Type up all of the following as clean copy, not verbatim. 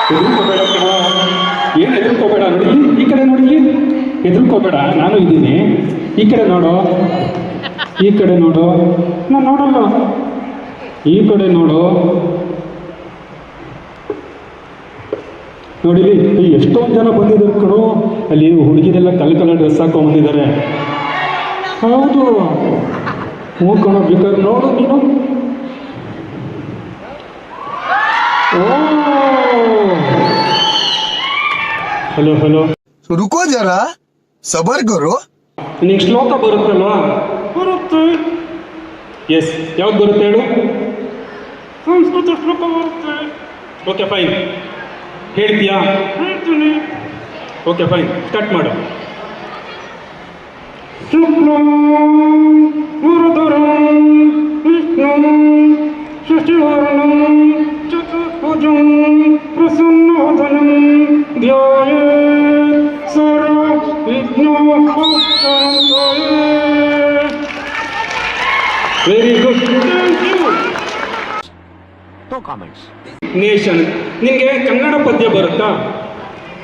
ಹೆದರ್ಕೋಬೇಡ ಕಣೋ. ಏನು ಹೆದರ್ಕೋಬೇಡ, ನೋಡಿ ಈ ಕಡೆ ನೋಡಿ, ಹೆದರ್ಕೋಬೇಡ, ನಾನು ಇದ್ದೀನಿ. ಈ ಕಡೆ ನೋಡು, ಈ ಕಡೆ ನೋಡು, ನಾನು ನೋಡಲ್ಲ, ಈ ಕಡೆ ನೋಡು. ನೋಡಿ ಎಷ್ಟೊಂದು ಜನ ಬಂದಿದ್ದಾರೆ ಕಣೋ. ಅಲ್ಲಿ ಹುಡುಗಿರೆಲ್ಲ ಕಲರ್ ಡ್ರೆಸ್ ಹಾಕೊಂಡ್ ಬಂದಿದ್ದಾರೆ. ಹೌದು, ಹ್ಞೂ ಕಣೋ, ಬೇಕಾದ್ರೆ ನೋಡು ನೀನು. ಹಲೋ ಹಲೋ, रुको जरा सबर करो. ನಿಂಗೆ ಶ್ಲೋಕ ಬರುತ್ತಲ್ವಾ? ಬರುತ್ತೆ. ಎಸ್, ಯಾವ್ದು ಬರುತ್ತೆ ಹೇಳು? ಸಂಸ್ಕೃತ ಶ್ಲೋಕ ಬರುತ್ತೆ. ಓಕೆ ಫೈನ್, ಹೇಳ್ತೀಯಾ? ಹೇಳ್ತೀನಿ. ಓಕೆ ಫೈನ್, ಸ್ಟಾರ್ಟ್ ಮಾಡು. ಶುಕ್ಲಂ ವರದರಂ ವಿಷ್ಣುಂ ಶಶಿವರ್ಣಂ ಚತುರ್ಭುಜಂ ಪ್ರಸನ್ನವದನಂ ಧ್ಯಾಯೇತ್ ಸರ್ವ ವಿಘ್ನೋಪಶಾಂತಯೇ. Very good, thank you. No comments. Nation, ನಿನಗೆ ಕನ್ನಡ ಪದ್ಯ ಬರುತ್ತಾ?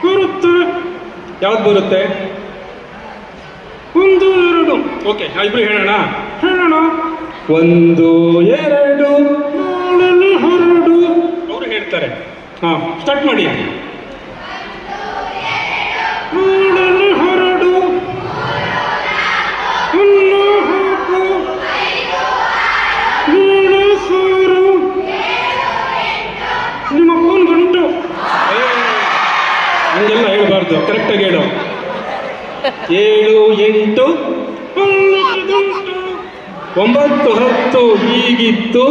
ಬರುತ್ತೆ. ಯಾವ್ದು ಬರುತ್ತೆ? ಒಂದು ಎರಡು. ಓಕೆ, ಇಬ್ರು ಹೇಳೋಣ. ಹೇಳೋಣ. ಒಂದು ಎರಡು ನಾಳೆಲ್ಲ ಹರಡು. ಅವರು ಹೇಳ್ತಾರೆ. ಹಾಂ, ಸ್ಟಾರ್ಟ್ ಮಾಡಿ. ನಾಳೆಲ್ಲ ಹರಡು, ಅನ್ನ ಹಾಕು, ನೀಳೆ ಸಾರು, ನಿಮ್ಮ ಅಪ್ಪನ ಗಂಟು. ಹಂಗೆಲ್ಲ ಹೇಳ್ಬಾರ್ದು, ಕರೆಕ್ಟಾಗಿ ಹೇಳು. 7 8 9 10 ಹೀಗಿತ್ತು,